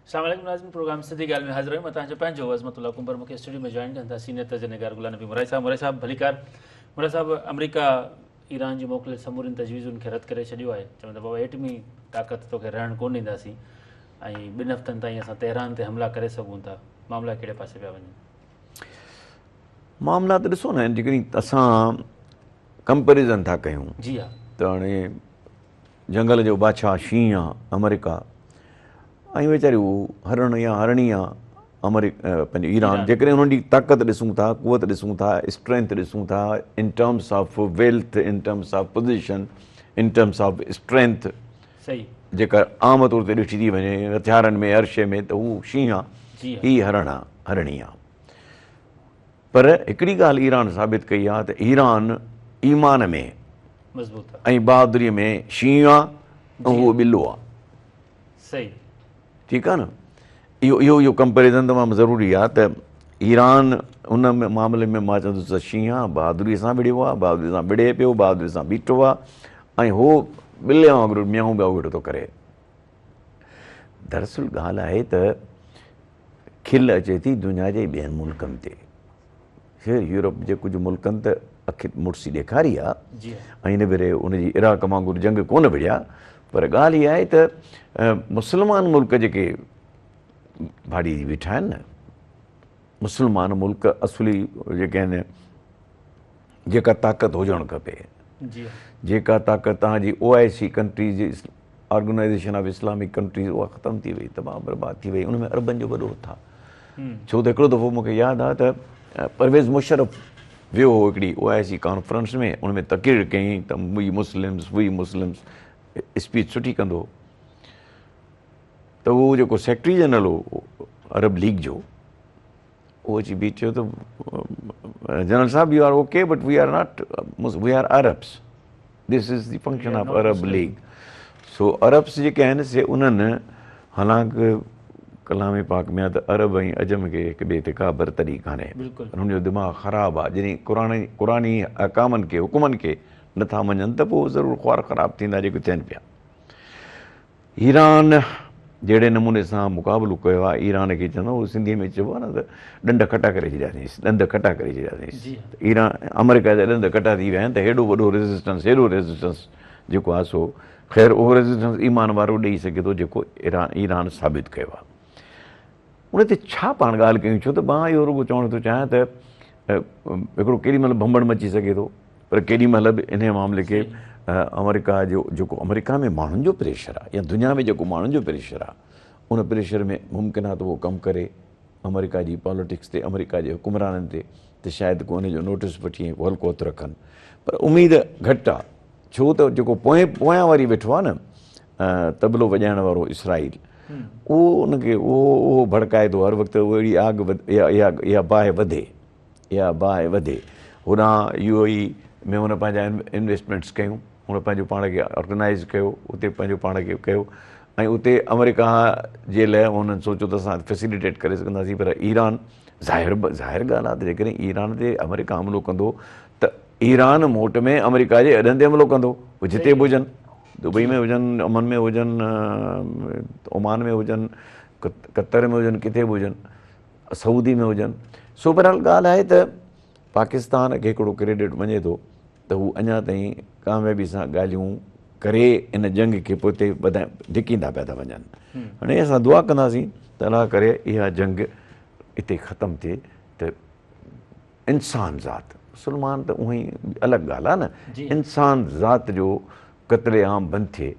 अस्सलाम नाज़रीन, प्रोग्राम सिधी ॻाल्हि में हाज़िर आहियूं। मां तव्हांजो पंहिंजो अज़मतुल्ला कुंबर मूंखे स्टूडियो में जॉइन कनि था सीनियर तजनिगार गुलाम नबी मुराद साहब भलीकार। मुराद साहब, अमरीका ईरान जी मोकिलियल समूरियुनि तजवीज़ुनि खे रद्द करे छॾियो आहे, चवंदा बाबा एटमी ताक़त तोखे रहणु कोन ॾींदासीं ऐं 2 हफ़्तनि ताईं असां तेहरान ते हमला करे सघूं था। मामला कहिड़े पासे पिया वञनि? मामला त ॾिसो न, जेकॾहिं असां कंपेरिज़न था कयूं जी हा, त हाणे जंगल जो बादशाह शींहुं आहे अमेरिका, ऐं वीचारी उहो हरण या हरणी आहे पंहिंजो ईरान। जेकॾहिं उन्हनि जी ताक़त ॾिसूं था, कुवत ॾिसूं था, स्ट्रेंथ ॾिसूं था, in terms of wealth, in terms of position, in terms of strength, सही जेका आम तौर ते ॾिठी थी वञे हथियारनि में हर शइ में, त हू शींहुं आहे, हीअ हरण आहे, हरणी आहे। पर हिकिड़ी ॻाल्हि ईरान साबित कई आहे त ईरान ईमान में मज़बूत आहे ऐं बहादुरीअ में शींहुं आहे ऐं उहो ॿिलो आहे। सही, ठीकु आहे न। इहो कंपेरिज़न तमामु ज़रूरी आहे त ईरान उन मामले में मां चवंदुसि त शींहुं आहे, बहादुरीअ सां विड़ियो आहे, बहादुरीअ सां विड़े पियो, बहादुरीअ सां बीठो आहे, ऐं हो ॿिले वांगुरु म्याऊं ॿिया वेठो थो करे। दरअसल ॻाल्हि आहे त खिल अचे थी दुनिया जे ॿियनि मुल्कनि ते। यूरोप जे कुझु मुल्कनि त अखि मुड़सी ॾेखारी आहे ऐं हिन भेरे उनजी इराक वांगुरु जंग कोन विढ़िया। पर ॻाल्हि इहा आहे त मुस्लमान मुल्क जेके भाड़ी बीठा आहिनि न, मुस्लमान मुल्क असुली जेके आहिनि, जेका ताक़त हुजणु खपे, जेका ताक़त तव्हांजी OIC countries, organization of Islamic countries, उहा ख़तमु थी वई, तमामु बर्बादु थी वई। उनमें अरबनि जो वॾो हथु आहे। छो त हिकिड़ो दफ़ो मूंखे यादि आहे त परवेज़ मुशर्रफ वियो हो हिकिड़ी OIC कॉन्फ्रेंस में, उनमें तक़रीर कयईं त वी मुस्लिम्स स्पीच सुठी कंदो। त उहो जेको सेक्रेटरी जनरल हो अरब लीग जो, उहो अची बीह चयो त जनरल साहब, you are okay but we are Arabs, this is the function of Arab League. So Arabs जेके आहिनि से उन्हनि, हालांकि कलाम पाक में आहे त अरब ऐं अजम खे हिक ॿिए ते का बरतरी कान्हे, हुननि जो दिमाग़ु ख़राबु आहे। जॾहिं क़ुरानी अहकामनि खे, हुकुमनि खे नथा मञनि त पोइ ज़रूरु ख्वार ख़राबु थींदा जेके थियनि पिया। ईरान जहिड़े नमूने सां मुक़ाबिलो कयो आहे, ईरान खे चवंदो, उहो सिंधीअ में चइबो आहे न त ॾंद खटा करे छॾियासीं, ॾंद खटा करे छॾियासीं। ईरान अमेरिका जा ॾंद खटा थी विया आहिनि त हेॾो वॾो रेज़िस्टेंस, हेॾो रेज़िस्टेंस जेको आहे सो ख़ैर उहो रेज़िस्टेंस ईमान वारो ॾेई सघे थो जेको ईरान साबित कयो आहे। उन ते छा पाण ॻाल्हि कयूं, छो त मां इहो रुॻो चवणु थो चाहियां त हिकिड़ो केॾीमहिल भंभण मची सघे थो, पर केॾीमहिल बि इन मामले खे अमेरिका जो जेको अमेरिका में माण्हुनि जो प्रेशर आहे या दुनिया में जेको माण्हुनि जो प्रेशर आहे, उन प्रेशर में मुमकिन आहे त उहो कमु करे अमेरिका जी पॉलिटिक्स ते, अमेरिका जे हुकुमराननि ते, त शायदि को उनजो नोटिस वठी हल्को हथु रखनि। पर उमेद घटि आहे, छो त जेको पोयां वरी वेठो आहे न तबलो वॼाइण वारो इसराईल, उहो उनखे उहो भड़काए थो हर वक़्तु, अहिड़ी आग इहा बाहि वधे। होॾां UAE में हुन पंहिंजा इन्वेस्टमेंट्स कयूं, हुन पंहिंजो पाण खे ऑर्गेनाइज़ कयो, उते पंहिंजो पाण खे कयो, ऐं उते अमेरिका जे लाइ हुननि सोचियो त असां फैसिलिटेट करे सघंदासीं। पर ईरान ज़ाहिर ॻाल्हि आहे त जेकॾहिं ईरान ते अमेरिका हमिलो कंदो त ईरान मोट में अमेरिका जे अॾनि ते हमिलो कंदो, जिते बि हुजनि, दुबई में हुजनि, अमन में हुजनि, ओमान में हुजनि, कतर में हुजनि, किथे बि हुजनि, सऊदी में हुजनि। सो बहरहाल ॻाल्हि आहे त पाकिस्तान खे हिकिड़ो क्रेडिट वञे थो त हू अञा ताईं कामयाबी सां ॻाल्हियूं करे इन जंग खे पोइ धिकींदा पिया था वञनि। हाणे असां दुआ कंदासीं त अलाह करे इहा जंग हिते ख़तमु थिए त इंसान ज़ात, मुस्लमान त उहो ई अलॻि ॻाल्हि आहे न, इंसान ज़ात जो क़त्ले आम बंदि थिए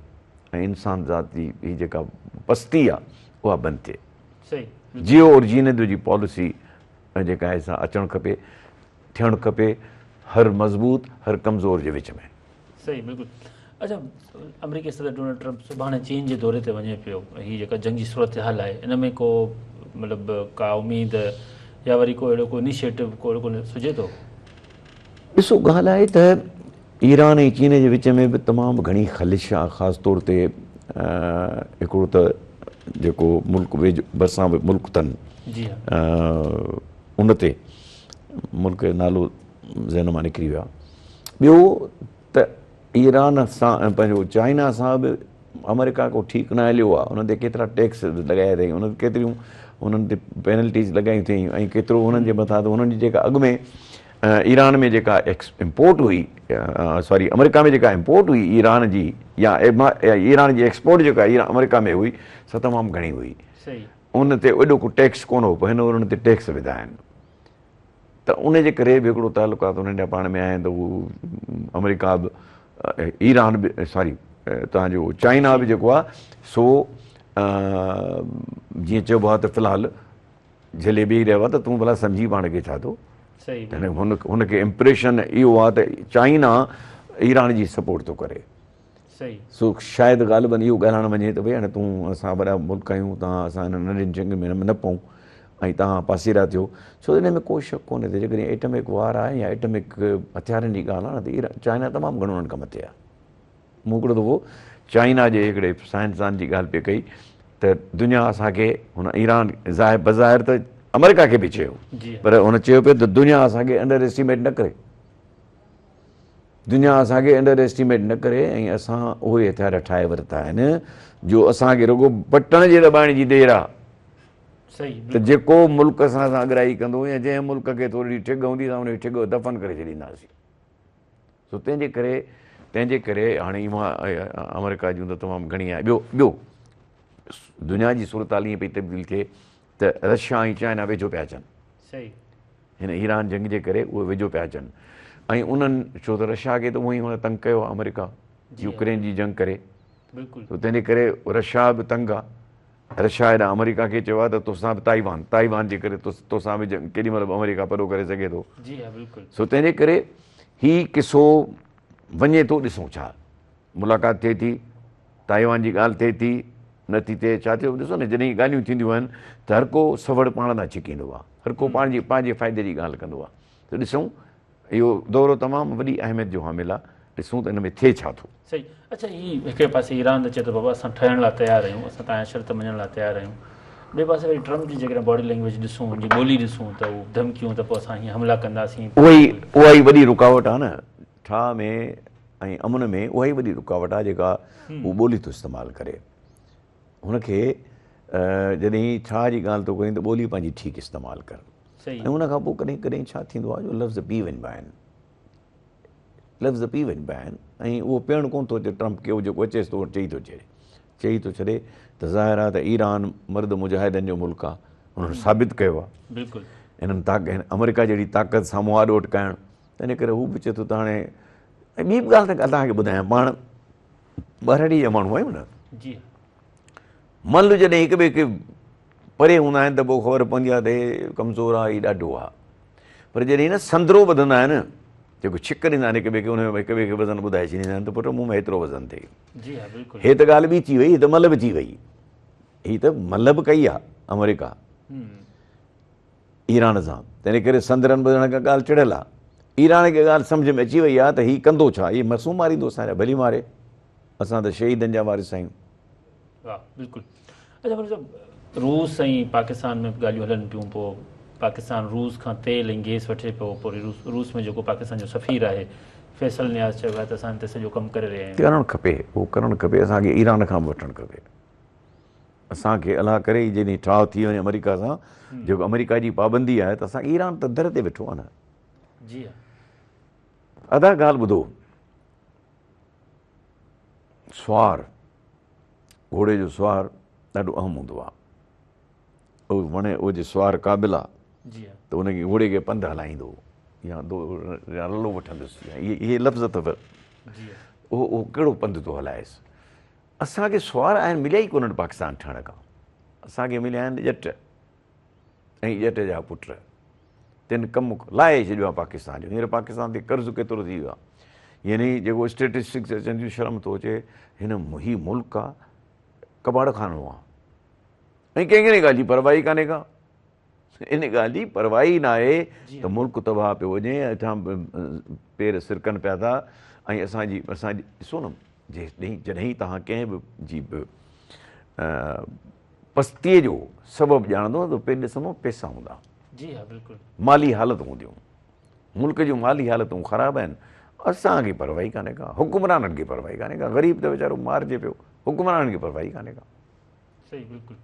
ऐं इंसान ज़ात जी हीअ जेका पस्ती आहे उहा बंदि थिए। जियो और जीने दो जी पॉलिसी जेका आहे सा अचणु खपे, थियणु खपे, हर मज़बूत हर कमज़ोर जे विच में। सही, बिल्कुलु। अच्छा, अमेरिकी सदर डोनाल्ड ट्रम्प सुभाणे चीन जे दौरे ते वञे पियो, हीअ जेका जंगी सूरत हाल आहे, इन में को मतिलबु का उमेद या वरी को अहिड़ो को इनिशिएटिव को सुझे थो? ॾिसो, ॻाल्हि आहे त ईरान ऐं चीन जे विच में बि तमामु घणी ख़लिश आहे, ख़ासि तौर ते हिकिड़ो त जेको मुल्क वेझो भरिसां मुल्क अथनि, उन ते मुल्क जो नालो ज़हन मां निकिरी वियो आहे। ॿियो त ईरान सां पंहिंजो चाइना सां बि अमेरिका को ठीकु न हलियो आहे, उन्हनि ते केतिरा टैक्स लॻाया अथई, उन्हनि केतिरियूं उन्हनि ते पेनल्टीज़ लॻायूं अथई, ऐं केतिरो उन्हनि जे मथां त उन्हनि जी जेका अॻु में ईरान में जेका इम्पोर्ट हुई, सॉरी अमेरिका में जेका इम्पोर्ट हुई ईरान जी, या ईरान जी एक्सपोर्ट जेका अमेरिका में हुई सा तमामु घणी हुई, उन ते एॾो को टैक्स कोन हो, पोइ हिन उन्हनि ते टैक्स विधा आहिनि। त उनजे करे बि हिकिड़ो तालुकात उन्हनि जा पाण में आहिनि, त उहो अमेरिका बि ईरान बि सॉरी तव्हांजो चाइना बि जेको आहे सो जीअं चइबो आहे त फ़िलहालु झले वेही रहियो आहे, त तूं भला सम्झी पाण खे छा थो, हुनखे इम्प्रेशन इहो आहे त चाइना ईरान जी सपोर्ट थो करे। सो शायदि ग़ालिबन इहो ॻाल्हाइणु वञे त भई हाणे तूं असां वॾा मुल्क आहियूं, तव्हां असां हिन नंढियुनि जंग में न पऊं ऐं तव्हां पासीरा थियो, छो त हिन में को शक कोन्हे त जेकॾहिं एटमिक वार आहे या एटमिक हथियारनि जी ॻाल्हि आहे न, त चाइना तमामु घणो उन्हनि खां मथे आहे। मूं हिकिड़ो दफ़ो चाइना जे हिकिड़े साइंसदान जी ॻाल्हि पई कई त दुनिया असांखे हुन ईरान बज़ाहिर त अमेरिका खे बि चयो, पर हुन चयो पियो त दुनिया असांखे अंडर एस्टिमेट न करे, दुनिया असांखे अंडर एस्टिमेट न करे, ऐं असां उहे हथियार ठाहे वरिता आहिनि जो असांखे रुॻो बटण जे दॿाइण जी देरि आहे, त जेको मुल्क असां सां अॻिराई कंदो या जंहिं मुल्क खे थोरी ठिग हूंदी असां उनजी ठिग दफ़न करे छॾींदासीं। सो तंहिंजे करे हाणे मां अमेरिका जूं त तमामु घणी आहे। ॿियो दुनिया जी सूरत हाल ईअं पई तब्दील थिए त रशिया ऐं चाइना वेझो पिया अचनि, हिन ईरान जंग जे करे उहे वेझो पिया अचनि, ऐं उन्हनि छो त रशिया खे त उहो ई हुन तंग कयो आहे अमेरिका यूक्रेन जी जंग करे, तंहिंजे करे रशिया बि तंग आहे। रशिया हेॾां अमेरिका खे चयो आहे त तोसां बि ताइवान जे करे तोसां बि केॾी महिल बि अमेरिका परो करे सघे थो। सो तंहिंजे करे हीउ किसो वञे थो, ॾिसूं छा मुलाक़ात थिए थी, ताइवान जी ॻाल्हि थिए थी, नथी थिए, छा थियो ॾिसो न, जॾहिं ॻाल्हियूं थींदियूं आहिनि त हर को सवड़ पाण लाइ छिकींदो आहे, हर को पंहिंजे फ़ाइदे जी ॻाल्हि कंदो आहे। त ॾिसूं इहो दौरो तमामु वॾी अहमियत जो हामिल आहे, ॾिसूं त हिन में थिए छा थो। सही। अच्छा, हीअ हिकिड़े पासे ईरान त चए थो बाबा असां ठहण लाइ तयारु आहियूं, असां तव्हांजा शर्त मञण लाइ तयारु आहियूं, ॿिए पासे वरी ट्रम्प जी जेकॾहिं बॉडी लैंग्वेज ॾिसूं, हुनजी ॿोली ॾिसूं, त उहो धमकियूं त पोइ असां हीअं हमला कंदासीं, उहा ई वॾी रुकावट आहे न ठाह में ऐं अमन में, उहा ई वॾी रुकावट आहे जेका उहो ॿोली थो इस्तेमालु करे। हुनखे जॾहिं ठाह जी ॻाल्हि थो करीं त ॿोली पंहिंजी ठीकु इस्तेमालु कर, ऐं उनखां पोइ कॾहिं कॾहिं छा थींदो आहे जो लफ़्ज़ पी वञिबा आहिनि, ऐं उहो पियणु कोन थो अचे ट्रम्प खे, उहो जेको अचेसि थो चई थो छॾे त ज़ाहिर आहे त ईरान मर्द मुजाहिदनि जो मुल्क आहे, उन्हनि साबित कयो आहे बिल्कुलु हिननि अमेरिका जहिड़ी ताक़त साम्हूं आॾो टकाइणु, तंहिंजे करे हू बि चए थो त हाणे। ऐं ॿी बि ॻाल्हि त तव्हांखे ॿुधायां, पाण ॿारहड़ी जा माण्हू आहियूं न, मल जॾहिं हिक ॿिए खे परे हूंदा आहिनि त पोइ ख़बर पवंदी आहे त हे कमज़ोर आहे, हीउ ॾाढो आहे, पर जॾहिं हिन संदरो ॿधंदा आहिनि, जेको छिक ॾींदा आहिनि हिक ॿिए खे, उन में हिक ॿिए खे वज़न ॿुधाए छॾींदा आहिनि त पुट मूं में हेतिरो वज़न थिए, हे त ॻाल्हि ॿी थी वई, हीअ त मल बि थी वई, हीअ त मल बि कई आहे अमेरिका ईरान सां, तंहिंजे करे संदरनि ॿधण खां ॻाल्हि चिड़ियल आहे। ईरान खे ॻाल्हि सम्झ में अची वई आहे त हीउ कंदो छा, हीउ मासूम मारींदो असांजा, भली मारे, असां त शहीदनि जा वारिस आहियूं। हा बिल्कुलु। अच्छा पर रूस ऐं पाकिस्तान में ॻाल्हियूं हलनि पियूं, पोइ पाकिस्तान रूस खां तेल ऐं गैस वठे पियो, पोइ रूस में जेको पाकिस्तान जो सफ़ीर आहे फैसल नियाज़ चयो आहे त असां हिते सॼो कमु करे रहिया आहियूं। करणु खपे, उहो करणु खपे, असांखे ईरान खां बि वठणु खपे, असांखे अलाह करे जॾहिं ठाह थी वञे अमेरिका सां, जेको अमेरिका जी पाबंदी आहे त असां ईरान त दर ते वेठो आहे न। जी हा। अदा ॻाल्हि ॿुधो, सुवार घोड़े जो सुवार ॾाढो अहम हूंदो आहे, उहो वणे उहो जे सुवार क़ाबिल आहे त उनखे घोड़े खे पंधु हलाईंदो या रलो वठंदुसि, इहे लफ़्ज़ अथव, उहो कहिड़ो पंधु थो हलाएसि। असांखे सुवार आहिनि मिलिया ई कोन्हनि पाकिस्तान ठहण खां, असांखे मिलिया आहिनि ॼट ऐं ॼट जा पुट, तिन कमु लाहे छॾियो आहे पाकिस्तान जो। हींअर पाकिस्तान ते कर्ज़ु केतिरो थी वियो आहे, यानी जेको स्टेटिस्टिक्स अचनि थियूं, शर्म थो अचे, हिन हीउ मुल्क आहे कबाड़ खानो आहे, ऐं कंहिंखे इन ॻाल्हि जी परवाही कान्हे का, इन ॻाल्हि जी परवाही न आहे त मुल्क तबाह पियो वञे, हेठां पेर सिरकनि पिया था, ऐं असांजी ॾिसो न, जॾहिं तव्हां कंहिं बि जी बि पस्तीअ जो सबबु ॼाणंदो त पे ॾिसंदो पैसा हूंदा, जी हा बिल्कुलु, माली हालत हूंदियूं, मुल्क जूं माली हालतूं ख़राबु आहिनि, असांखे परवाही कान्हे का, हुकुमराननि खे परवाही कान्हे का, ग़रीब त वीचारो मारिजे पियो, हुकुमराननि खे परवाही कान्हे का। सही, बिल्कुलु।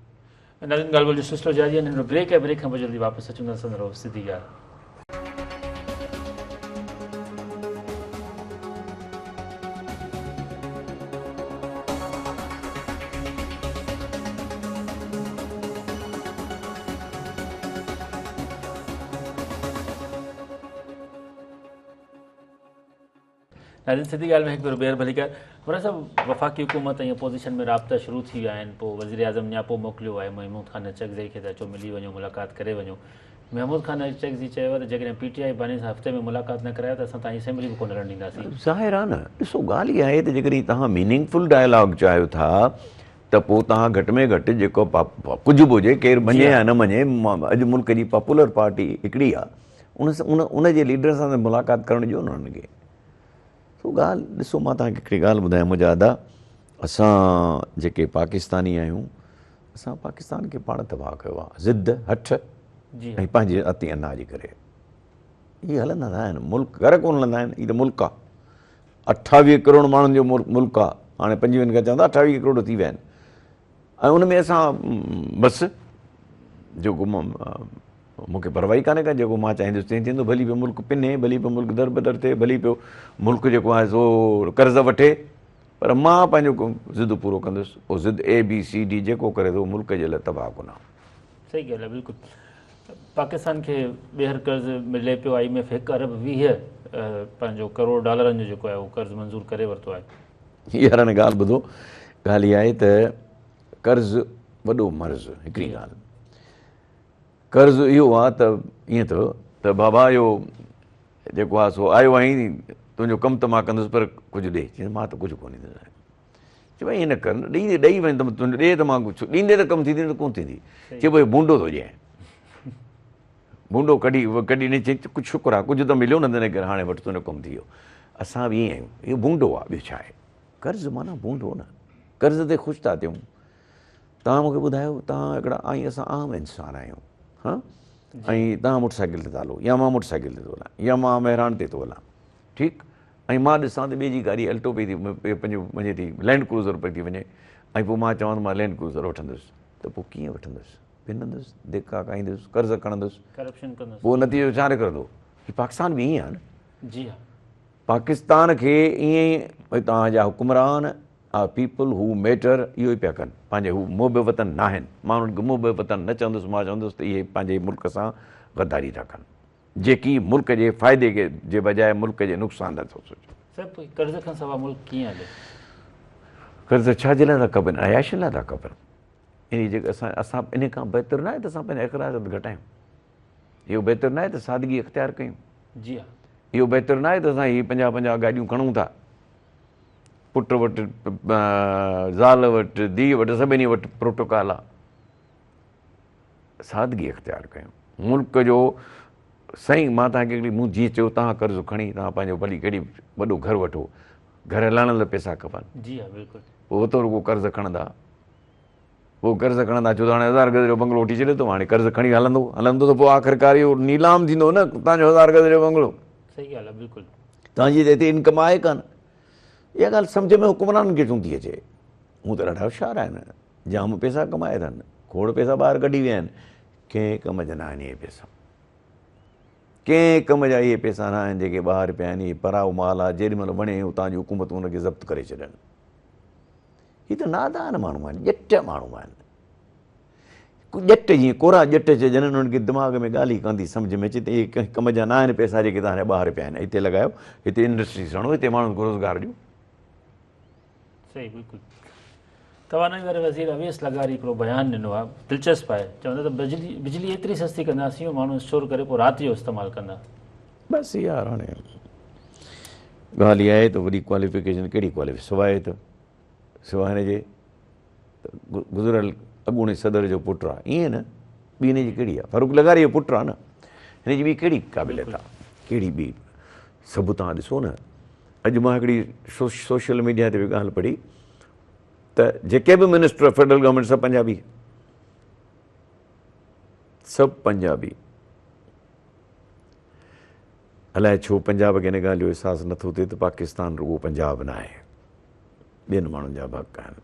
नवीन ॻाल्हि ॿोल्हियो सिस्टर जाजी हिन ब्रेक आहे, ब्रेक खां पोइ जल्दी वापसि अचूं था, रहो सिधी ॻाल्हि। नाज़रीन सिधी ॻाल्हि में हिकु भेरो ॿीहर भली कर। मुरा साहिबु वफ़ाक़ी हुकूमत ऐं अपोज़िशन में राब्ता शुरू थी विया आहिनि, पोइ वज़ीर आज़म न्यापो मोकिलियो आहे महमूद ख़ान चकज़ई खे त अचो मिली वञो, मुलाक़ात करे वञो। महमूद ख़ान चकज़ई चयो त जेकॾहिं PTI बानी सां हफ़्ते में मुलाक़ात न करायो त असां तव्हांजी असेंबली बि कोन हलणु ॾींदासीं। ज़ाहिर आहे न, ॾिसो ॻाल्हि इहा आहे त जेकॾहिं तव्हां मीनिंगफुल डायलॉग चाहियो था त पोइ तव्हां घटि में घटि जेको कुझु बि हुजे, केरु मञे या न मञे, अॼु मुल्क जी पॉपुलर पार्टी हिकिड़ी आहे, उन जे लीडर सां मुलाक़ात करणु ॾियो न उन्हनि खे। तो ॻाल्हि ॾिसो, मां तव्हांखे हिकिड़ी ॻाल्हि ॿुधायां मुंहिंजा अदा, असां जेके पाकिस्तानी आहियूं, असां पाकिस्तान खे पाण तबाह कयो आहे, ज़िद हठ ऐं पंहिंजे अती अना जे करे। इहे हलंदा न आहिनि, मुल्क घर कोन हलंदा आहिनि, हीअ त मुल्क आहे, 28 करोड़ माण्हुनि जो मुल्क आहे। हाणे 25 खां चवंदा 28 करोड़ थी विया आहिनि, ऐं उन में असां बसि जेको मूंखे परवाही कान्हे का, जेको मां चाहींदुसि तीअं थींदो, भली पियो मुल्क पिने, भली पियो मुल्क दर बदर थिए, भली पियो मुल्क जेको आहे सो कर्ज़ वठे, पर मां पंहिंजो ज़िद पूरो कंदुसि। पोइ ज़िद ABCD जेको करे थो मुल्क जे लाइ तबाह कोन आहे। सही ॻाल्हि आहे, बिल्कुलु। पाकिस्तान खे ॿीहर कर्ज़ मिले पियो, IMF 1 अरब 20 पंहिंजो करोड़ डॉलरनि जो जेको आहे उहो कर्ज़ मंज़ूर करे वरितो आहे। हींअर हाणे ॻाल्हि ॿुधो, ॻाल्हि इहा आहे त कर्ज़ु वॾो मर्ज़, हिकिड़ी ॻाल्हि कर्ज़ इहो आहे त ईअं थियो त बाबा इहो जेको आहे सो आयो आहीं, तुंहिंजो कमु त मां कंदुसि, पर कुझु ॾे। चई मां त कुझु कोन ॾींदुसि। चई भई ईअं न कर, ॾेई वञ त तुंहिंजो ॾे त मां कुझु ॾींदे त कमु थींदी, न कोन थींदी। चई भई बूंडो थो ॾिए, बूंडो कढी ॾिनी। चई कुझु शुक्र आहे, कुझु त मिलियो न, तंहिं करे हाणे वटि तुंहिंजो कमु थी वियो। असां बि ईअं आहियूं, इहो बूंडो आहे, ॿियो छा आहे। कर्ज़ु माना बूंडो न, कर्ज़ ते ख़ुशि था थियूं। तव्हां मूंखे ॿुधायो, तव्हां हिकिड़ा असां आम इंसान आहियूं, हा, ऐं तव्हां मोटरसाइकिल ते था हलो, या मां मोटरसाइकिल ते थो हलां, या मां मेहरान ते थो हलां, ठीकु, ऐं मां ॾिसां त ॿिए जी गाॾी अल्टो पई थी पंहिंजो वञे थी, लैंड क्रूज़र पई थी वञे, ऐं पोइ मां चवां त मां लैंड क्रूज़र वठंदुसि, त पोइ कीअं वठंदुसि, पिनंदुसि, धिका खाईंदुसि, कर्ज़ खणंदुसि, करप्शन कंदुसि, पोइ नतीजो छा निकिरंदो। हीउ पाकिस्तान बि ईअं आहे न। जी हा, पाकिस्तान खे ईअं ई भई तव्हांजा हुकुमरान आर पीपल हू मैटर, इहो ई पिया कनि। पंहिंजे हू मुहब वतन न आहिनि, मां उन्हनि खे मुहब वतन न चवंदुसि, मां चवंदुसि त इहे पंहिंजे मुल्क सां गद्दारी था कनि, जेकी मुल्क जे फ़ाइदे खे जे बजाए मुल्क जे नुक़सान नथो सोचे। सभु कर्ज़ खां सवाइ मुल्क कीअं हले? कर्ज़ छाजे लाइ था खपनि, अयाशी लाइ था खपनि। इन जेके असां इन खां बहितर न आहे त असां पंहिंजा अख़राज घटायूं, इहो बहितर न आहे त सादगी इख़्तियार कयूं, जी हा, इहो बहितर न आहे त असां हीअ 50 गाॾियूं खणूं था, पुट वटि, ज़ाल वटि, धीउ वटि, सभिनी वटि प्रोटोकॉल आहे। सादगी इख़्तियार कयूं, मुल्क जो साईं। मां तव्हांखे हिकिड़ी, मूं जीअं चयो, तव्हां कर्ज़ु खणी तव्हां पंहिंजो भली केॾी वॾो घरु वठो, घर हलाइण लाइ पैसा खपनि। जी हा, बिल्कुलु। पोइ उहो त रुॻो कर्ज़ु खणंदा, पोइ कर्ज़ु खणंदा, छो त हाणे 1000 गज जो बंगलो वठी छॾियो, त हाणे कर्ज़ु खणी हलंदो त पोइ आख़िरकार इहो नीलाम थींदो न, तव्हांजो 1000 गज जो बंगलो। सही ॻाल्हि आहे, बिल्कुलु। तव्हांजी त हिते इनकम आहे कान। इहा ॻाल्हि सम्झ में हुकुमराननि खे छो थी अचे। हू त ॾाढा होशियार आहिनि, जाम पैसा कमाए अथनि, खोड़ पैसा ॿाहिरि कढी विया आहिनि। कंहिं कम जा न आहिनि इहे पैसा, कंहिं कम जा इहे पैसा न आहिनि जेके ॿाहिरि पिया आहिनि। इहे पराओ माल आहे, जेॾीमहिल वणे उतां जी हुकूमतूं हुनखे ज़ब्त करे छॾनि। हीअ त नादान माण्हू आहिनि, ॼट माण्हू आहिनि, ॼट, जीअं कोरा ॼट चइजनि, उन्हनि खे दिमाग़ में ॻाल्हि ई कान थी सम्झ में अचे त इहे कंहिं कम जा न आहिनि पैसा जेके तव्हांजा ॿाहिरि पिया आहिनि। हिते लॻायो, हिते इंडस्ट्रीज़ हणो, हिते माण्हुनि खे रोज़गार ॾियो। सही, बिल्कुलु। तवानाई वारे वज़ीर अवेस लगारी हिकिड़ो बयानु ॾिनो आहे, दिलचस्प आहे। चवंदा त बिजली एतिरी सस्ती कंदासीं, माण्हू स्टोर करे पोइ राति जो इस्तेमालु कंदा। बसि यार, हाणे ॻाल्हि इहा आहे त वॾी क्वालिफिकेशन कहिड़ी सवाइ त सवाइ हिन जे गुज़िरियल अॻूणे सदर जो पुटु आहे, ईअं न, ॿी हिन जी कहिड़ी आहे, फारूक लगारी जो पुटु आहे न, हिन जी ॿी कहिड़ी क़ाबिलियत आहे, कहिड़ी ॿी। सभु तव्हां ॾिसो न, अॼु मां हिकिड़ी सोशल मीडिया ते बि ॻाल्हि पढ़ी त जेके बि मिनिस्टर ऑफ फेडरल गवर्नमेंट सभु पंजाबी, सभु पंजाबी। अलाए छो पंजाब खे हिन ॻाल्हि जो अहसासु नथो थिए त पाकिस्तान रुॻो पंजाब न आहे, ॿियनि माण्हुनि जा हक़ आहिनि।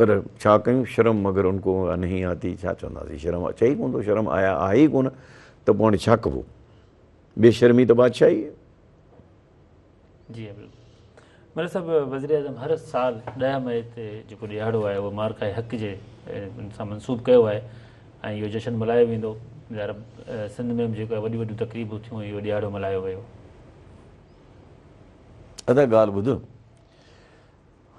पर छा कयूं, शर्म मगर उनको नहीं आती, छा चवंदासीं, शर्म चई कोन थो, शर्म आहे ई कोन, त पोइ हाणे छा कबो, बेशर्मी त बादशाही आहे। जी बिल्कुलु। मतलब सभु वज़ीर आज़म हर साल 10 मई ते जेको ॾियारो आहे उहो मार्काए हक़ जे सां मनसूब कयो आहे ऐं इहो जशन मल्हायो वेंदो। ॿीहर सिंध में बि जेको आहे वॾियूं वॾियूं तकरीबूं थियूं, इहो ॾियारो मल्हायो वियो। अदा ॻाल्हि ॿुध,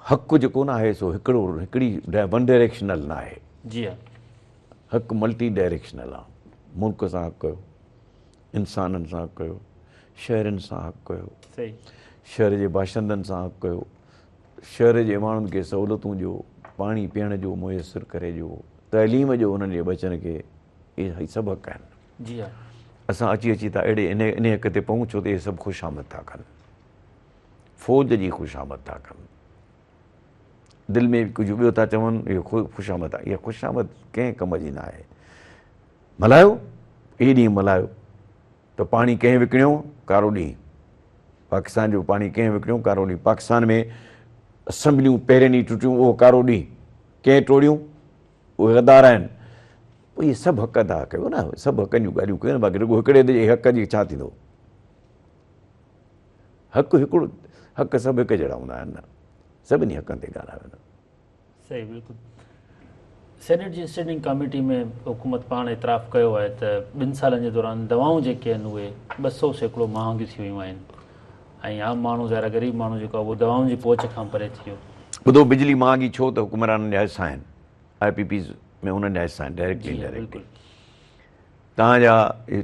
हक़ु जेको न आहे सो हिकिड़ी वन डायरेक्शनल न आहे। जी हा, हक़ु मल्टी डायरेक्शनल आहे। मुल्क सां हक़ु कयो, इंसाननि सां हक़ु कयो, शहरनि सां हक़ु कयो, सही, शहर जे बाशिंदनि सां हक़ु कयो, शहर जे माण्हुनि खे सहूलियतूं ॾियो, पाणी पीअण जो मुयसरु करे ॾियो, तइलीम जो उन्हनि जे बचनि खे, इहे सभु हक़ आहिनि। जी हा, असां अची था अहिड़े इन हक़ ते पहुचो त इहे सभु ख़ुशामद था कनि, फ़ौज जी ख़ुशामद था कनि, दिलि में कुझु ॿियो था चवनि, इहो ख़ुशामद आहे। इहा ख़ुशामद कंहिं कम जी न आहे। मल्हायो, इहे ॾींहुं मल्हायो त पाणी कंहिं विकिणियो, कारो ॾींहुं, पाकिस्तान जो पाणी कंहिं विकिणियो, कारो ॾींहुं, पाकिस्तान में असैम्बलियूं पहिरें ॾींहुं टुटियूं, उहो कारो ॾींहुं, कंहिं टोड़ियूं, उहे गद्दार आहिनि। पोइ इहे सभु हक़ अदा कयो न, सभु हक़नि जूं ॻाल्हियूं कयूं न, बाक़ी रुॻो हिकिड़े जे हक़ जी छा थींदो। हक़ु हिकिड़ो, हक़ सभु हिकु जहिड़ा हूंदा आहिनि न, सभिनी हक़नि ते ॻाल्हायो न। सही बिल्कुलु। सेनेट जी स्टैंडिंग कमेटी में हुकूमत पाण इतराफ़ कयो आहे त 2 सालनि जे दौरान दवाऊं जेके आहिनि उहे 200% महांगियूं थी वियूं आहिनि ऐं आम माण्हू ज़ाहिर ग़रीब माण्हू जेको आहे उहो दवाउनि जी पहुच खां परे थी वियो। ॿुधो, बिजली महांगी छो त हुकुमराननि जा हिसा आहिनि, IPPs में हुननि जा हिसा आहिनि, डायरेक्टली इनडायरेक्टली। तव्हांजा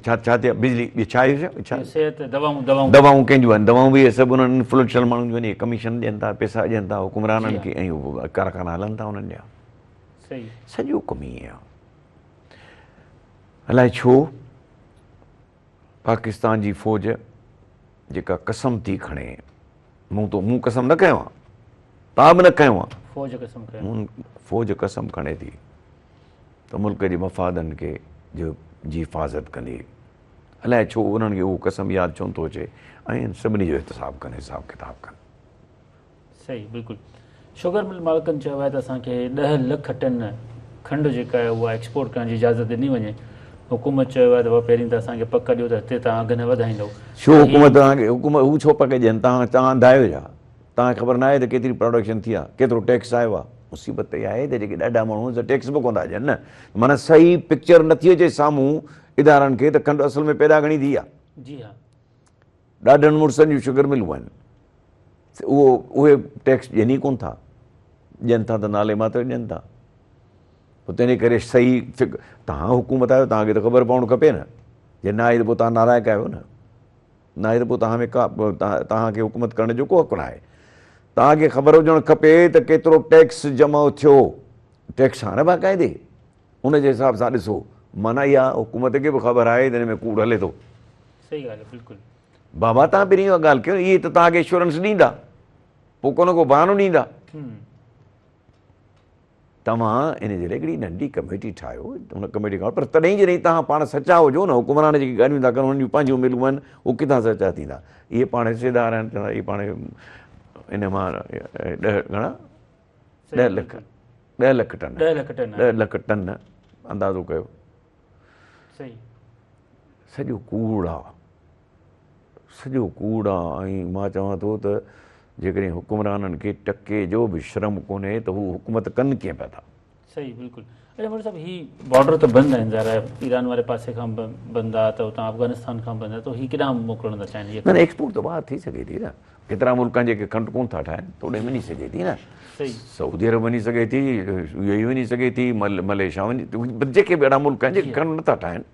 छा छा थिया, बिजली छा आहे, छा सिहत, दवाऊं दवाऊं कंहिंजूं आहिनि, दवाऊं बि सभु उन्हनि इन्फ्लुएंशियल माण्हुनि जो वञी कमीशन ॾियनि था, पैसा ॾियनि था हुकुमराननि खे, ऐं उहे कारखाना हलनि था उन्हनि जा। सही, सॼो कमु ईअं आहे। अलाए छो पाकिस्तान जी फ़ौज जेका कसम थी खणे, मूं कसम न कयो आहे, तव्हां बि न कयो आहे, फ़ौज कसम खणे थी त मुल्क जे मफ़ादनि खे जी हिफ़ाज़त कंदी। अलाए छो उन्हनि खे उहो कसम यादि छो नथो अचे, ऐं सभिनी जो एहतिसाब कनि, हिसाब किताब कनि। सही बिल्कुलु। शुगर मिल मालिकनि चयो आहे त असांखे 10 लख टन खंडु जेका आहे उहा एक्सपोर्ट करण जी इजाज़त ॾिनी वञे। हुकूमत चयो आहे त उहा पहिरीं त असांखे पक ॾियो त हिते तव्हां अघु न वधाईंदव। छो हुकूमत तव्हांखे, हुकूमत हू छो पक ॾियनि, तव्हां अंधायो छा, तव्हांखे ख़बर न आहे त केतिरी प्रोडक्शन थी आहे, केतिरो टैक्स आयो आहे। मुसीबत इहा आहे त जेके ॾाढा माण्हू त टैक्स बि कोन था ॾियनि न, माना सही पिक्चर नथी अचे साम्हूं इदारनि खे त खंडु असल में पैदा घणी थी आहे। जी हा, ॾाढनि मुड़ुसनि जूं शुगर मिलूं आहिनि, उहे टैक्स ॾियनि ई कोन था, ॾियनि था त नाले मात्र ॾियनि था। पोइ तंहिंजे करे सही तव्हां हुकूमत आहियो, तव्हांखे त ख़बर पवणु खपे न, जे न आहे त पोइ तव्हां नालाइक़ आहियो न, न आहे त पोइ तव्हां में तव्हांखे हुकूमत करण जो को हक़ु न आहे। तव्हांखे ख़बर हुजणु खपे त केतिरो टैक्स जमा थियो, टैक्स आहे न बाक़ाइदे, उनजे हिसाब सां ॾिसो। माना इहा हुकूमत खे बि ख़बर आहे त हिन में कूड़ हले थो। सही ॻाल्हि आहे, बिल्कुलु। बाबा तव्हां पहिरीं इहा ॻाल्हि कयो, इहे त तव्हांखे इंश्योरेंस ॾींदा, पोइ को न को बहानो ॾींदा। तव्हां इन जे लाइ हिकिड़ी नंढी कमेटी ठाहियो, हुन कमेटी खां, पर तॾहिं जॾहिं तव्हां पाण सचा हुजो न, हुकुमरान जेकी ॻाल्हियूं था कनि हुननि जूं पंहिंजूं मिलूं आहिनि, उहे किथां सचा थींदा। इहे पाण हिसेदार आहिनि, चवंदा इहे पाण इन मां 10 लख टन अंदाज़ो कयो। सही, सॼो कूड़ आहे, सॼो कूड़ आहे। ऐं मां चवां थो त जेकॾहिं हुकुमराननि खे टके जो बि शर्म कोन्हे त हू हुकूमत कनि कीअं पिया था। सही बिल्कुलु। अच्छा मतलब ही बॉर्डर त बंदि आहिनि, ज़ाहिर ईरान वारे पासे खां बंदि आहे, त हुतां अफ़गानिस्तान खां बंदि आहे, त ही केॾांहुं मोकिलणु था चाहिनि? न एक्सपोर्ट त ॿाहिरि थी सघे थी न, केतिरा मुल्क आहिनि जेके खंडु कोन था ठाहिनि, त होॾे वञी सघे थी न। सही, सऊदी अरब वञी सघे थी, UAE वञी सघे थी, मलेशिया वञी, जेके बि अहिड़ा मुल्क आहिनि जेके खंडु नथा ठाहिनि,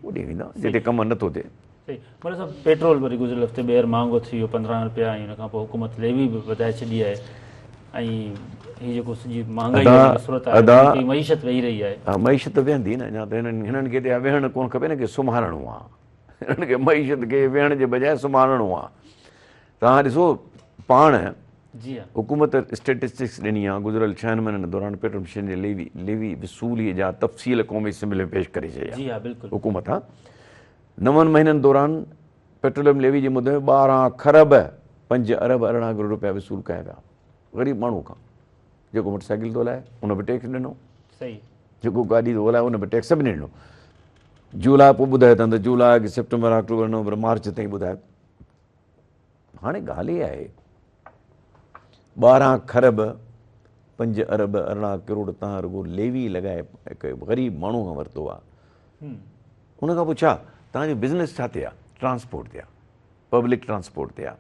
होॾे वेंदा जिते कमु नथो थिए। सही, मतिलबु पेट्रोल वरी गुज़िरियल हफ़्ते ॿीहर महांगो थी वियो, 15 रुपया, ऐं हुन खां पोइ हुकूमत लेवी बि वधाए छॾी आहे, ऐं हीअ जेको सॼी महांगाई जी सूरत आहे, मईशत वेही रही आहे। हा, मईशत वेहंदी न, अञा त हिननि खे त वेहणु कोन खपे न, की सुम्हारणो आहे, हिननि खे मईशत खे वेहण जे बजाए सुम्हारणो आहे। तव्हां ॾिसो पाण, जी हा, हुकूमत स्टेटिस्टिक्स ॾिनी आहे गुज़िरियल 6 महीननि दौरान पेट्रोल जे लेवी वसूलीअ जा तफ़सील क़ौमी असेंबली में पेश करे छॾिया। जी हा, बिल्कुलु। हुकूमत 9 महीननि दौरान पेट्रोलियम लेवी जे मुदे 12 खरब 5 अरब 18 करोड़ रुपया वसूल कया विया ग़रीब माण्हू खां। जेको मोटरसाइकिल थो हलाए उन बि टैक्स ॾिनो, सही, जेको गाॾी थो हलाए उन बि टैक्स बि ॾिनो। जुलाई पोइ ॿुधायो अथनि त जुलाई सेप्टेंबर अक्टूबर नवंबर मार्च ताईं ॿुधायो। हाणे ॻाल्हि इहा आहे 12 खरब 5 अरब 18 करोड़ तव्हां रुॻो लेवी लॻाए हिकु ग़रीब माण्हू खां वरितो आहे। उन खां पोइ छा तव्हांजो बिज़नेस छा ते आहे? ट्रांसपोर्ट ते आहे, पब्लिक ट्रांसपोर्ट ते आहे।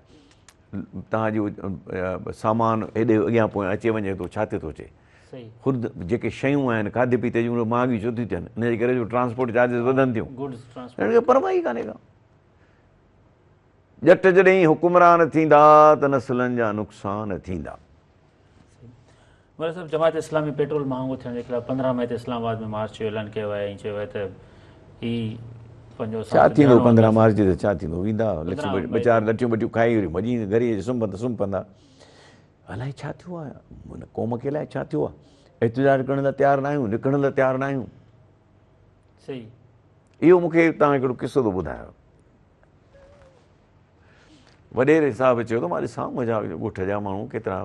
तव्हांजो सामान हेॾे अॻियां पोयां अचे वञे थो, छा थो अचे? ख़ुदि जेके शयूं आहिनि खाधे पीते जूं महांगियूं छो थियूं थियनि? इनजे करे जो ट्रांसपोर्ट चार्जिस वधनि थियूं, हिनखे परवाह ई कान्हे का। ॼट जॾहिं हुकुमरान थींदा त नसलनि जा नुक़सान थींदा। मौलवी साहब, जमात इस्लामी पेट्रोल महांगो थियण जे ख़िलाफ़ 15 मई ते इस्लामाबाद में मार्च जो ऐलान कयो आहे ऐं चयो आहे त ही पंहिंजो छा थींदो 15 मार्च ते? छा थींदो? वेंदा वीचार लटियूं वटियूं खाई वरी मॼी घरी सुम्ह पवंदा। अलाए छा थियो आहे हुन क़ौम खे, अलाए छा थियो आहे? एहतिजाज करण लाइ तयारु न आहियूं, निकिरण लाइ तयारु न आहियूं। सही, इहो मूंखे तव्हां हिकिड़ो किसो थो ॿुधायो। वॾेरे साहिबु चयो त मां ॾिसां मुंहिंजा ॻोठ जा माण्हू केतिरा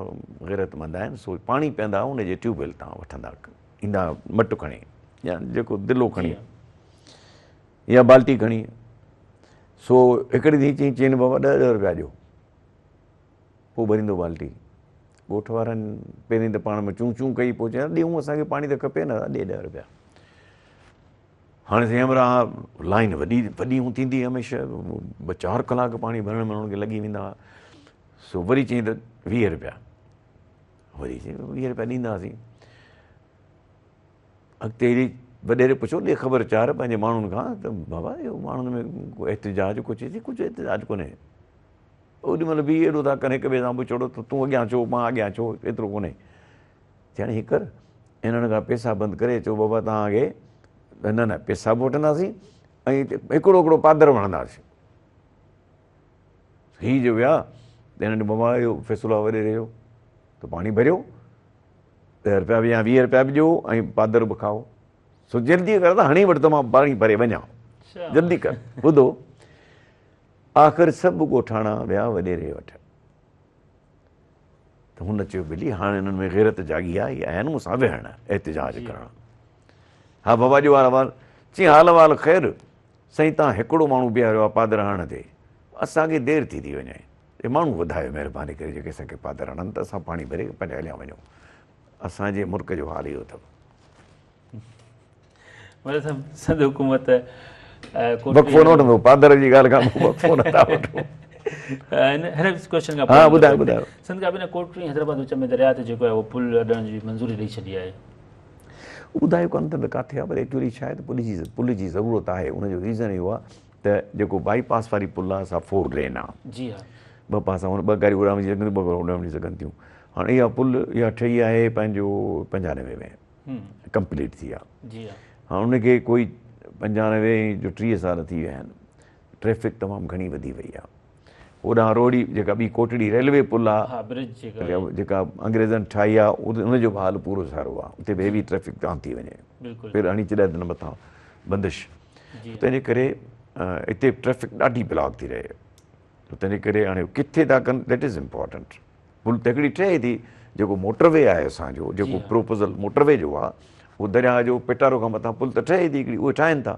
ग़ैरतमंद आहिनि, सो पाणी पीअंदा हुनजे ट्यूबवेल तां वठंदा ईंदा, मटु खणी या जेको दिलो खणी या बाल्टी खणी। सो हिकिड़ी धी चईं बाबा 10 रुपया ॾियो, पोइ भरींदो बाल्टी। ॻोठ वारनि पहिरीं त पाण में चूं चूं कई, पोइ चयो ॾियूं असांखे पाणी त खपे न, ॾे 10 रुपया। हाणे तंहिं लाइन वॾी थींदी हमेशह, 2-4 कलाक पाणी भरण में हुनखे लॻी वेंदा। सो वरी चईं त 20 रुपया, वरी चईं 20 रुपया ॾींदासीं। अॻिते हेॾी वॾेरे पुछो ॾे ख़बर चार पंहिंजे माण्हुनि खां त बाबा इहो माण्हुनि में को एहतिजाज कुझु चई कुझु एहतिजाज कोन्हे। ओॾीमहिल बि एॾो था कनि हिक ॿिए सां पुछोड़ो त तूं अॻियां छो मां अॻियां छो, एतिरो कोन्हे। चइनि हीअ कर इन्हनि खां पैसा बंदि करे चओ बाबा तव्हांखे न पैसा बि वठंदासीं ऐं हिकिड़ो पादर वणंदासीं। हीअ जो विया त हिननि बाबा इहो फ़ैसिलो आहे वॾेरे जो, त पाणी भरियो 10 रुपया बि या 20 रुपया बि ॾियो ऐं पादर बि खाओ। सो जल्दी कर त हाणे वटि त मां पाणी भरे वञा, जल्दी कर। ॿुधो, आख़िर सभु ॻोठाणा विया वॾेरे वटि, त हुन चयो भली हाणे हिननि में ग़ैरत जागी आहे, इहे आया आहिनि मूंसां विहण एहतिजाज करणु। हा बाबा जो हाल चई हाल वाल ख़ैरु साईं, तव्हां हिकिड़ो माण्हू बीहारियो आहे पादर हणण ते, असांखे देरि थी वञे, हे माण्हू वधायो महिरबानी करे जेके असांखे पादर हणनि त असां पाणी भरे पंहिंजे हलिया वञूं। असांजे मुल्क जो हाल इहो अथव। संद हुकूमत वक़्फ़ो न वठंदो, पादर जी ॻाल्हि खां वक़्फ़ो नथा वठूं। हा ॿुधायो। संद काबीना कोटड़ी हैदराबाद विच में दरिया ते जेको आहे उहो पुल अॾण जी मंज़ूरी ॾेई छॾी आहे। ॿुधायो कोन त किथे आहे, पर एक्चुअली छा आहे त पुल जी ज़रूरत आहे। उनजो रीज़न इहो आहे त जेको बाईपास वारी पुल आहे असां 4 लेन आहे। जी हा, 2 पासा हुन 2 गाड़ियूं उॾाम वञी सघनि, 2 गाड़ियूं उॾाम वञी सघनि थियूं। हाणे इहा पुल इहा ठही आहे पंहिंजो 95 में कंप्लीट थी आहे। जी हा, हाणे उनखे कोई 95 जो 30 साल थी विया आहिनि। ट्रैफिक तमामु घणी वधी वई आहे। होॾां रोड़ी जेका ॿी कोटड़ी रेलवे पुल आहे जेका अंग्रेज़नि ठाही आहे, उनजो बि हाल पूरो सारो आहे। उते बि हेवी ट्रैफिक तां थी वञे, फिर हणी 4 दिन मथां बंदिश। तंहिंजे करे हिते ट्रैफिक ॾाढी ब्लॉक थी रहे। तंहिंजे करे हाणे किथे था कनि, दैट इज़ इम्पॉर्टेंट। पुल त हिकिड़ी ठहे थी, जेको मोटरवे आहे असांजो, जेको प्रोपोज़ल मोटरवे जो आहे, उहो दरिया जो पिटारो खां मथां पुल त ठहे थी हिकिड़ी, उहे ठाहिनि था।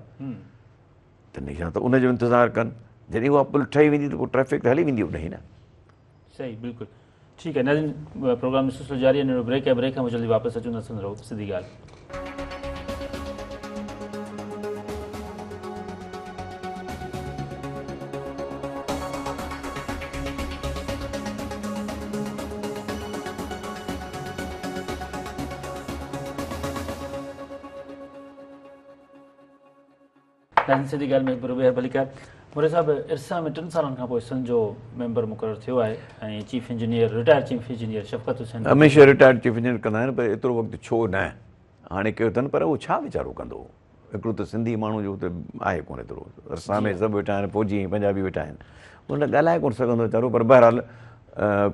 त या त उनजो इंतज़ारु कनि, जॾहिं उहा पुल ठही वेंदी त पोइ ट्रैफिक त हली वेंदी उॾे ई न। सही, बिल्कुलु ठीकु आहे। नाज़रीन, प्रोग्राम जो सिलसिलो जारी आहे, ब्रेक आहे, ब्रेक खां पोइ जल्दी वापसि अचूं था। रहो सिधी ॻाल्हि। सिधी ॻाल्हि में बरोबर भलीकार मोरे साहब, इरसा में 3 सालनि खां पोइ संघ जो मेंबर मुक़ररु थियो आहे ऐं chief engineer, retired chief engineer Shafqat Hussain हमेशह रिटायर्ड चीफ इंजीनियर कंदा आहिनि, पर एतिरो वक़्तु छो न हाणे कयो अथनि। पर उहो छा वीचारो कंदो? हिकिड़ो त सिंधी माण्हू जो हुते आहे कोन एतिरो, इरसा में सभु वेठा आहिनि, फौजी ऐं पंजाबी वेठा आहिनि, उन ॻाल्हाए कोन सघंदो वीचारो। पर बहरहाल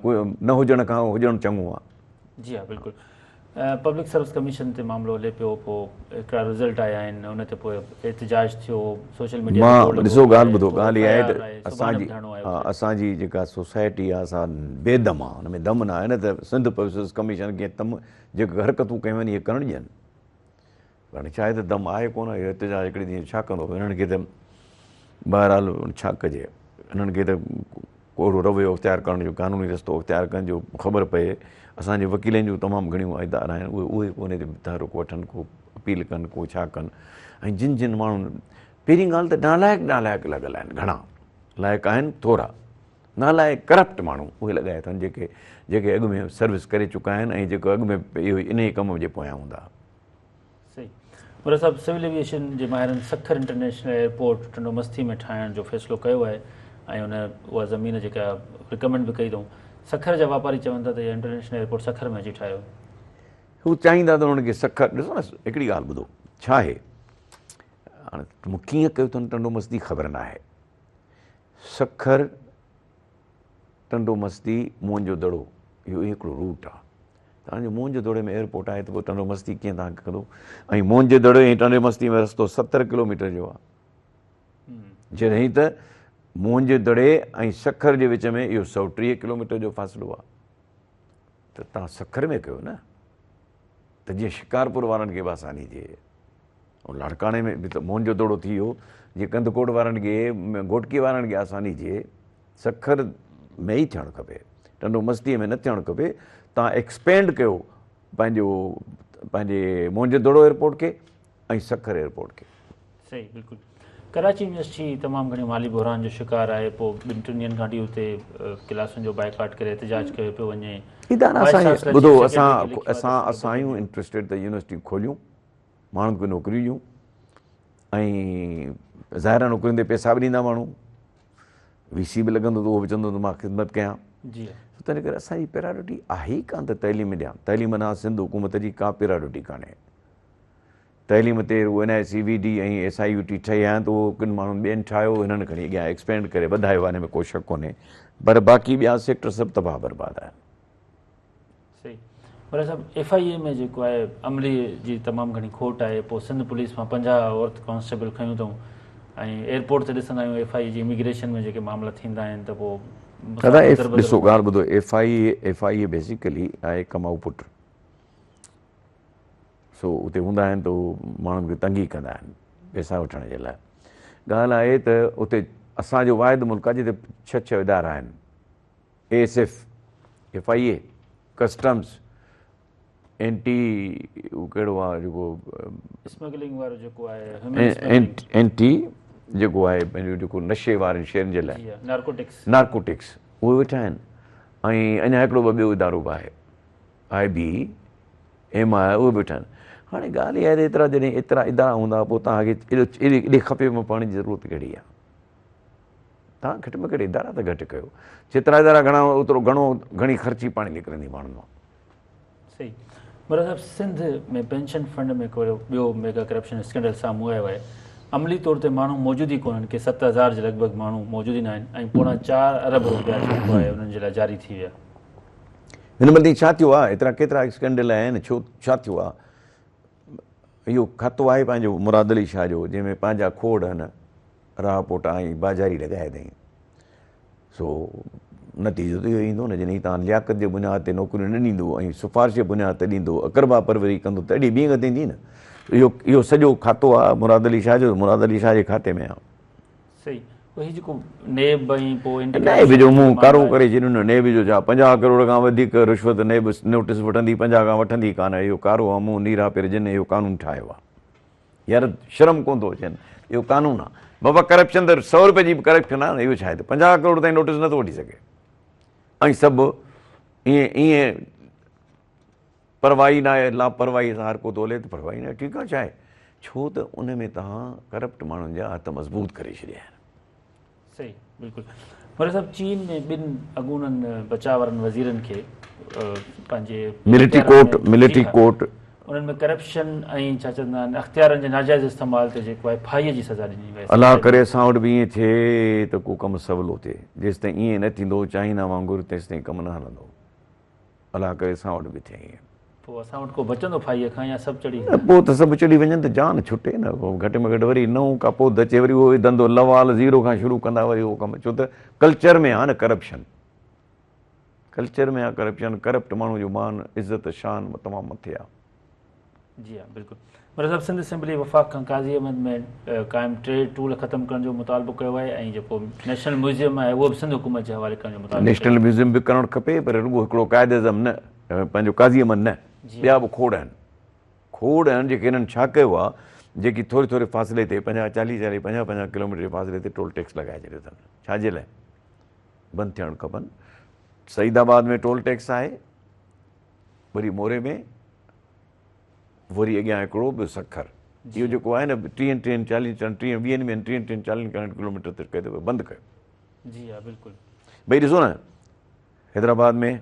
कोई न हुजण खां हुजणु चङो आहे। जी हा, बिल्कुलु। पब्लिक सर्विस कमीशन ते मामिलो हले पियो, पोइ हिकिड़ा रिज़ल्ट आया आहिनि, उन ते पोइ एहतिजाज थियो, सोशल मीडिया मां ॾिसो ॻाल्हि ॿुधो, ॻाल्हि इहा आहे त असांजी जेका सोसाइटी आहे असां बेदम आहे, हुन में दम न आहे न त सिंध पब्लिक सर्विस कमीशन खे तम जेके हरकतूं कयूं आहिनि इहे करणु ॾियनि, हाणे छा आहे त दम आहे कोन, इहो एहतिजाज हिकिड़े ॾींहुं छा कंदो, हिननि खे त बहरहाल छा कजे, हिननि खे त कहिड़ो रवैयो इख़्तियार करण जो, कानूनी रस्तो इख़्तियार करण जो ख़बर पए। असांजे वकीलनि जूं तमामु घणियूं इदारा आहिनि, उहे उन ते तहरुक वठनि, को अपील कनि, को छा कनि। ऐं जिन जिन माण्हुनि, पहिरीं ॻाल्हि त नालाइक़ लॻल आहिनि, घणा लाइक़ आहिनि थोरा, नालाइक़ करप्ट माण्हू उहे लॻाए अथनि, जेके अॻु में सर्विस करे चुका आहिनि ऐं जेको अॻु में इहो इन ई कम जे पोयां हूंदा। सही। पर साहिबु सिविल एविएशन जे माहिरनि सखर इंटरनेशनल एयरपोर्ट टंडो मस्ती में ठाहिण जो फ़ैसिलो कयो आहे ऐं उहा ज़मीन जेका रिकमेंड बि कई अथऊं। सखर जा वापारी चवनि था त इहा इंटरनेशनल एयरपोर्ट सखर में अची ठाहियो। हू चाहींदा त हुननि खे सखर, ॾिसो न हिकिड़ी ॻाल्हि ॿुधो, छा आहे हाणे मूं कीअं कयो अथनि टंडो मस्ती ख़बर न आहे। सखर टंडो मस्ती मोहन दड़ो इहो हिकिड़ो रूट आहे, तव्हांजो मोहन दड़े में एयरपोर्ट आहे त पोइ टंडो मस्ती कीअं तव्हांखे कंदो। ऐं मोहन दड़े ऐं टंडो मस्ती में रस्तो 70 किलोमीटर जो आहे, जॾहिं त मोहन दड़े ऐं सखर जे विच में इहो 130 किलोमीटर जो फ़ासिलो आहे। त तव्हां सखर में कयो न, त जीअं शिकारपुर वारनि खे बि आसानी थिए, ऐं लाड़काणे में बि त मोहन दड़ो थी वियो, जीअं कंदकोट वारनि खे, घोटकी वारनि खे आसानी थिए, सखर में ई थियणु खपे, टंडो मस्तीअ में न थियणु खपे। तव्हां एक्सपेंड कयो पंहिंजे मोहन दड़ो एयरपोर्ट खे ऐं सखर एयरपोर्ट खे। सही, बिल्कुलु। कराची यूनिवर्सिटी तमामु घणी माली बहरान जो शिकार आहे, पोइ 2-3 ॾींहंनि खां वठी हुते क्लासुनि जो बाइकाट करे एहतिजाज कयो पियो वञे। ॿुधो, असां आहियूं इंट्रस्टेड त यूनिवर्सिटी खोलियूं, माण्हुनि खे नौकरियूं ॾियूं, ऐं ज़ाहिर नौकरियुनि ते पैसा बि ॾींदा माण्हू, VC बि लॻंदो त उहो बि चवंदो त मां ख़िदमत कयां। जी, तंहिं करे असांजी पैराडिटी आहे ई कान त तइलीम ॾियां। तइलीम ॾांहुं सिंध हुकूमत जी का पैराडिटी कान्हे। तइलीम ते NICVD ऐं SIUT ठही आहिनि त उहो किन माण्हुनि ॿियनि ठाहियो, हिननि खणी अॻियां एक्सपेंड करे वधायो आहे, हिन में को शक कोन्हे, पर बाक़ी ॿिया सेक्टर सभु तबाह बर्बाद आहिनि। सही। पर सभु FIA में जेको आहे अमली जी तमामु घणी खोट आहे, पोइ सिंध पुलिस मां 50 औरत कॉन्स्टेबल खयूं अथऊं, ऐं एयरपोर्ट ते ॾिसंदा आहियूं FIA जी इमिग्रेशन में जेके मामला थींदा आहिनि त पोइ ॾिसो ॻाल्हि ॿुधो, FIA बेसिकली आहे कमाऊ पुट, सो उते हूंदा आहिनि त उहे माण्हुनि खे तंगी कंदा आहिनि पैसा वठण जे लाइ। ॻाल्हि आहे त उते असांजो वाहिद मुल्क आहे जिते 6 इदारा आहिनि, ASF, FIA, कस्टम्स, NT, उहो कहिड़ो आहे जेको स्मगलिंग वारो जेको आहे, NT जेको आहे पंहिंजो जेको नशे वारनि शयुनि जे लाइ, नार्कोटिक्स, उहे वेठा आहिनि। ऐं अञा हिकिड़ो ॿियो इदारो बि आहे, IB, MI, उहे वेठा आहिनि। हाणे ॻाल्हि इहा आहे त एतिरा इदारा हूंदा, पोइ तव्हांखे एॾे खपे में पाणी जी ज़रूरत कहिड़ी आहे। तव्हां घटि में घटि इदारा त घटि कयो, जेतिरा इदारा घणा ओतिरो घणी ख़र्ची पाणी निकिरंदी माण्हुनि मां। सही। पर साहिबु सिंध में पेंशन फंड में ॿियो मेगा करप्शन स्कैंडल साम्हूं आयो आहे। अमली तौर ते माण्हू मौजूदु ई कोन्हनि, के 7000 जे लॻभॻि माण्हू मौजूदु ई न आहिनि, ऐं पोणा 4 अरब रुपया जेको आहे उन्हनि जे लाइ जारी थी विया। हिन महिल छा थियो आहे, एतिरा केतिरा स्कैंडल आहिनि, छा थियो आहे। इहो खातो आहे पंहिंजो मुराद अली शाह जो, जंहिंमें पंहिंजा खोड़ आहिनि, राह पोटा ऐं बाज़ारी लॻाए अथई। सो नतीजो त इहो ईंदो न, जॾहिं तव्हां लियाकत जे बुनियाद ते नौकरियूं न ॾींदो ऐं सिफ़ारिश जे बुनियाद ते ॾींदो, अक़रबा परवरी कंदो, तॾहिं ॿी ॻत ईंदी न। इहो सॼो खातो आहे मुराद अली शाह जो, मुराद अली शाह जे खाते में आहे। सही। जेको नेब ऐं पोइ नेब जो मुंहुं कारो करे छॾियो न, नेब जो छा 50 करोड़ खां वधीक रिश्वत नेब नोटिस वठंदी, 50 खां वठंदी कान। इहो कारो आहे मुंहुं नीरा पेर जिन इहो कानून ठाहियो आहे। यार शर्म कोन थो अचनि, इहो कानून आहे बाबा। करप्शन त 100 रुपए जी बि करप्शन आहे न, इहो छा आहे त 50 करोड़ ताईं नोटिस नथो वठी सघे, ऐं सभु ईअं परवाही न आहे, लापरवाही सां हर को थो हले त परवाही न आहे। ठीकु आहे, छा आहे, छो त उन में तव्हां करप्ट माण्हुनि जा हथ मज़बूत करे छॾिया आहिनि। सही, बिल्कुलु। पर सभु चीन में 2 अॻूननि बचाव वारनि वज़ीरनि खे पंहिंजे मिलिट्री कोर्ट उन्हनि में करप्शन ऐं छा चवंदा आहिनि अख़्तियारनि जे नाजाइज़ इस्तेमाल ते जेको आहे फाईअ जी सज़ा ॾिनी वई। अलाह करे असां वटि बि ईअं थिए त को कमु सवलो थिए, जेसि ताईं ईअं न थींदो चाहींदा वांगुरु तेसि ताईं कमु न हलंदो। अलाह करे असां वटि बि थिए ईअं। पोइ असां वटि को बचंदो फाईअ खां या सभु चढ़ी पोइ त सभु चढ़ी वञनि त जान छुटे न, पोइ घटि में घटि वरी नओं का पोइ अचे वरी उहो धंधो लवाल ज़ीरो खां शुरू कंदा वरी उहो कमु, छो त कल्चर में आहे न करप्शन, कल्चर में आहे करप्शन, करप्ट माण्हू जो मान इज़त शान तमामु मथे आहे। जी हाँ बिल्कुलु। मिर्ज़ा साहिबु सिंध असेंबली वफ़ाक़ खां काज़ी अहमद में क़ाइमु ट्रेड टूल ख़तमु करण जो मुतालबो कयो आहे ऐं जेको नेशनल म्यूज़ियम आहे उहो बि सिंध हुकूमत जे हवाले करण जो मुतालबो नेशनल म्यूज़ियम बि करणु खपे, पर रुॻो हिकिड़ो क़ाइदे अज़म न, पंहिंजो काज़ी अहमद न, ॿिया बि खोड़ आहिनि, खोड़ आहिनि जेके हिननि छा कयो आहे, जेकी थोरे थोरे फ़ासिले ते 40 50 किलोमीटर जे फ़ासिले ते टोल टैक्स लॻाए छॾियो अथनि, छाजे लाइ बंदि थियणु खपनि। सईदाबाद में टोल टैक्स आहे, वरी मोरे में, वरी अॻियां हिकिड़ो ॿियो सखर, इहो जेको आहे न 30-40 किलोमीटर ते कयो बंदि कयो। जी हा बिल्कुलु। भई ॾिसो न हैदराबाद में,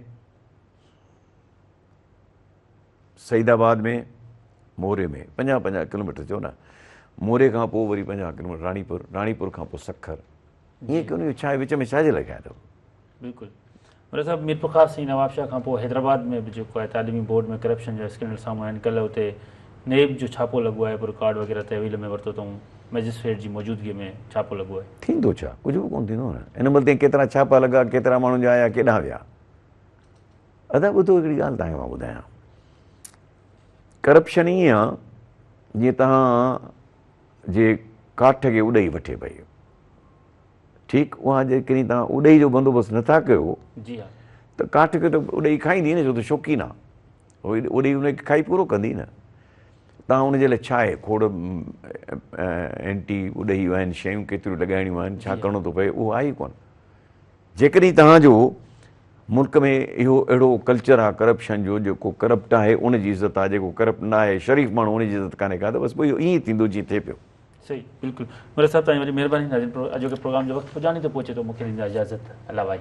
सईदाबाद में, मोरे में 50 किलोमीटर चओ न, मोरे खां पोइ वरी 50 किलोमीटर राणीपुर खां पोइ सखर, ईअं की उन छा आहे विच में छाजे लाइ कया अथव। बिल्कुलु। मिर्ज़ा साहिबु मीर फ़ख़्र सिंह नवाब शाह खां पोइ हैदराबाद में बि जेको आहे तालीमी बोर्ड में करप्शन जा स्कैंडल साम्हूं आहिनि। कल्ह हुते नेब जो छापो लॻो आहे, रिकॉर्ड वग़ैरह तहवील में वरितो अथऊं, मैजिस्ट्रेट जी मौजूदगीअ में छापो लॻो आहे। थींदो छा, कुझु बि कोन्ह थींदो न, हिन महिल ताईं केतिरा छापा लॻा, केतिरा माण्हुनि जा आया, केॾांहुं विया। अदा ॿुधो हिकिड़ी ॻाल्हि तव्हांखे मां ॿुधायां, करप्शन ईअं आहे जीअं तव्हां जे काठ खे उॾई वठे पई, ठीकु, उहा जेकॾहिं तव्हां उॾई जो बंदोबस्तु नथा कयो जी हा त काठ खे त उॾई खाईंदी न, छो त शौक़ीन आहे, उॾई उनखे खाई पूरो कंदी न। तव्हां उनजे लाइ छा आहे, खोड़ एंटी उॾई आहिनि शयूं, केतिरियूं लॻाइणियूं आहिनि, छा करिणो थो पए, उहो आहे ई कोन। जेकॾहिं तव्हांजो मुल्क में इहो अहिड़ो कल्चर आहे करप्शन जो, जेको करप्ट आहे उनजी इज़त आहे, जेको करप्ट न आहे शरीफ़ माण्हू उनजी इज़त कान्हे का, त बसि पोइ इहो ईअं थींदो जीअं थिए पियो। सही बिल्कुलु। मिर्ज़ा साहिबु तव्हांजी वॾी महिरबानी, अॼु जो प्रोग्राम जो वक़्तु पुॼाणी थो पहुचे थो, मूंखे ॾींदा इजाज़त, अल्लाह वाही।